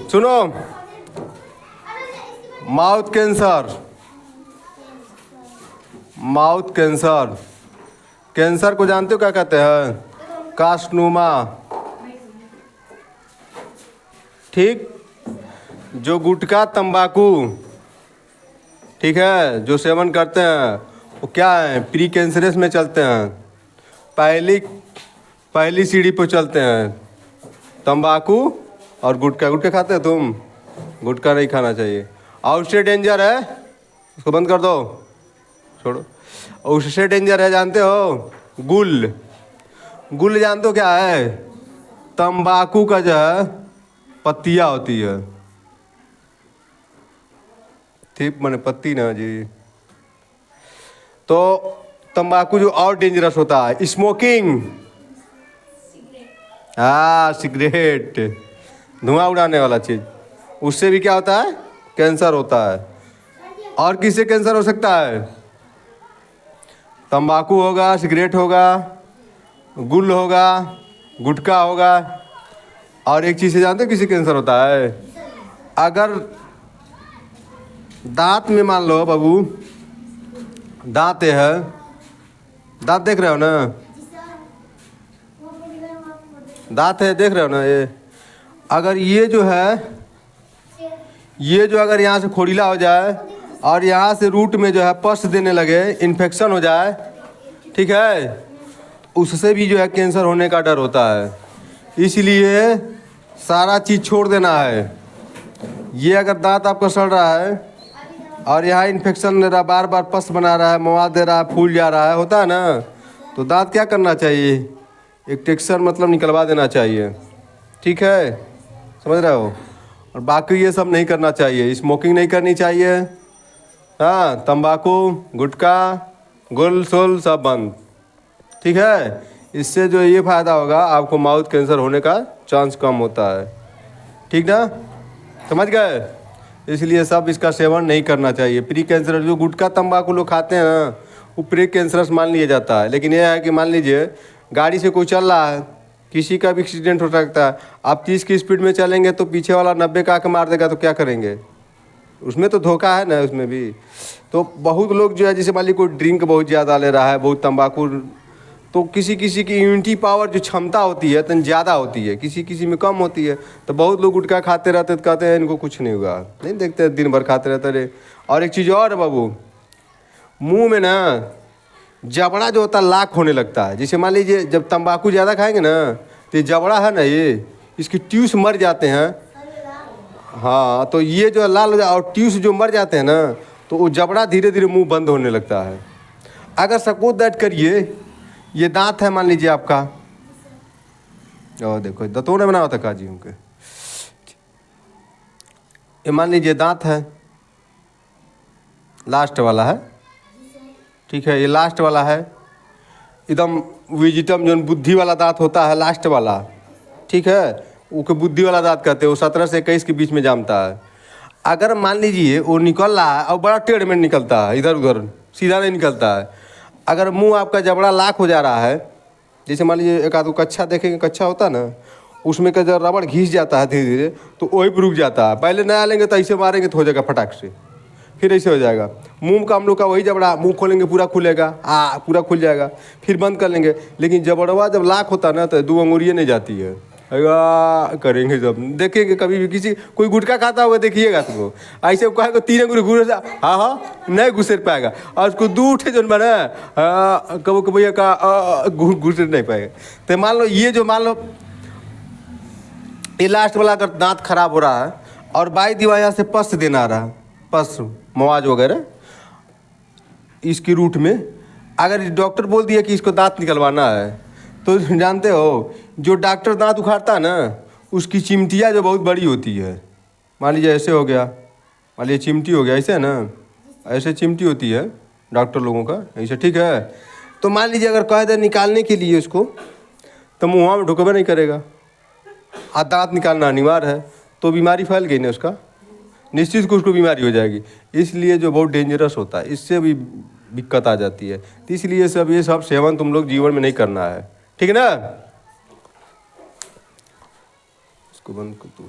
सुनो, mouth cancer, mouth cancer, cancer को जानते हो क्या कहते हैं? कार्सिनोमा। ठीक, जो गुटखा तंबाकू, ठीक है, जो सेवन करते हैं वो क्या है, प्री कैंसरस में चलते हैं, पहली सीढ़ी पर चलते हैं। तंबाकू और गुटखा, गुटखा खाते हो तुम? गुटखा नहीं खाना चाहिए, और उससे डेंजर है, उसको बंद कर दो, छोड़ो। उससे डेंजर है, जानते हो? गुल, गुल जानते हो क्या है? तंबाकू का जो है पत्तियाँ होती है, ठीक, मैंने पत्ती ना जी। तो तंबाकू जो और डेंजरस होता है, स्मोकिंग, हाँ सिगरेट, धुआं उड़ाने वाला चीज़, उससे भी क्या होता है? कैंसर होता है। और किससे कैंसर हो सकता है? तंबाकू होगा, सिगरेट होगा, गुल होगा, गुटखा होगा, और एक चीज़ से जानते हो किससे कैंसर होता है? अगर दांत में मान लो बाबू, दांत है, दांत देख रहे हो ना, दांत है, देख रहे हो ना ये, अगर ये जो है, ये जो अगर यहाँ से खोड़ीला हो जाए और यहाँ से रूट में जो है पस देने लगे, इन्फेक्शन हो जाए, ठीक है, उससे भी जो है कैंसर होने का डर होता है। इसलिए सारा चीज़ छोड़ देना है। ये अगर दांत आपका सड़ रहा है और यहाँ इन्फेक्शन दे रहा, बार बार पस बना रहा है, मवाद दे रहा है, फूल जा रहा है, होता है ना, तो दांत क्या करना चाहिए? एक टेक्सचर मतलब निकलवा देना चाहिए, ठीक है, समझ रहे हो? और बाकी ये सब नहीं करना चाहिए, स्मोकिंग नहीं करनी चाहिए, हाँ, तंबाकू, गुटखा, गुल सुल सब बंद, ठीक है। इससे जो ये फ़ायदा होगा, आपको माउथ कैंसर होने का चांस कम होता है, ठीक ना, समझ गए? इसलिए सब इसका सेवन नहीं करना चाहिए। प्री कैंसर जो गुटखा तंबाकू लोग खाते हैं ना, वो प्री कैंसरस मान लिया जाता है। लेकिन यह है कि मान लीजिए गाड़ी से कोई चल रहा है, किसी का भी एक्सीडेंट हो सकता है, आप 30 की स्पीड में चलेंगे तो पीछे वाला 90 का आके मार देगा, तो क्या करेंगे? उसमें तो धोखा है ना, उसमें भी। तो बहुत लोग जो है, जैसे मान लीजिए कोई ड्रिंक बहुत ज़्यादा ले रहा है, बहुत तंबाकू, तो किसी किसी की इम्यूनिटी पावर जो क्षमता होती है तो ज़्यादा होती है, किसी किसी में कम होती है। तो बहुत लोग गुटखा खाते रहते तो कहते हैं इनको कुछ नहीं हुआ, नहीं देखते दिन भर खाते रहते रहे। और एक चीज़ और है बाबू, मुंह में ना जबड़ा जो होता है लाख होने लगता है। जैसे मान लीजिए जब तंबाकू ज़्यादा खाएंगे ना, तो ये जबड़ा है ना, ये इसकी ट्यूस मर जाते हैं, हाँ, तो ये जो लाल हो जाए और ट्यूस जो मर जाते हैं ना, तो वो जबड़ा धीरे धीरे मुंह बंद होने लगता है। अगर सपोज दैट करिए, ये दांत है मान लीजिए आपका, और देखो दांतों ने बना हुआ था काजी उनके, ये मान लीजिए दांत है, लास्ट वाला है, ठीक है, ये लास्ट वाला है, एकदम विजिटम जो बुद्धि वाला दांत होता है, लास्ट वाला, ठीक है, उसको बुद्धि वाला दांत कहते हैं। वो 17 से 21 के बीच में जमता है। अगर मान लीजिए वो निकल रहा है और बड़ा टेढ़ में निकलता है, इधर उधर सीधा नहीं निकलता है। अगर मुंह आपका जबड़ा लाख हो जा रहा है, जैसे मान लीजिए एक आधो कच्छा देखेंगे, कच्छा होता है ना, उसमें का जब रबड़ घिस जाता है धीरे धीरे, तो वही पर रुक जाता है। पहले नया लेंगे तो ऐसे मारेंगे तो हो जाएगा फटाक से, फिर ऐसे हो जाएगा। मुंह का हम लोग का वही जबड़ा, मुंह खोलेंगे पूरा खुलेगा, पूरा खुल जाएगा, फिर बंद कर लेंगे। लेकिन जबड़वा जब लाख होता है ना, तो 2 अंगुरियाँ नहीं जाती है, करेंगे जब देखेंगे कभी भी किसी कोई गुटखा खाता हुआ देखिएगा, तो ऐसे कहेगा 3 अंगुरी घुस, हाँ हाँ नहीं घुस पाएगा, और उसको 2 उठे जो बना कबो कबो ये का घुस नहीं पाएगा। तो मान लो ये जो, मान लो ये लास्ट वाला अगर दांत खराब हो रहा है और बाई दीवार से पस देना आ रहा है, पस मवाज वगैरह इसकी रूट में, अगर डॉक्टर बोल दिया कि इसको दांत निकलवाना है, तो जानते हो जो डॉक्टर दांत उखाड़ता है ना, उसकी चिमटियाँ जो बहुत बड़ी होती है, मान लीजिए ऐसे हो गया, मान लीजिए चिमटी हो गया, ऐसे है ना, ऐसे चिमटी होती है डॉक्टर लोगों का, ऐसे, ठीक है। तो मान लीजिए अगर कह दे निकालने के लिए उसको, तो मुँह में ढुकबे नहीं करेगा, और दांत निकालना अनिवार्य है, तो बीमारी फैल गई ना उसका, निश्चित को उसको बीमारी हो जाएगी। इसलिए जो बहुत डेंजरस होता है, इससे भी दिक्कत आ जाती है। तो इसलिए ये सब सेवन तुम लोग जीवन में नहीं करना है, ठीक है ना। इसको बंद कर दो।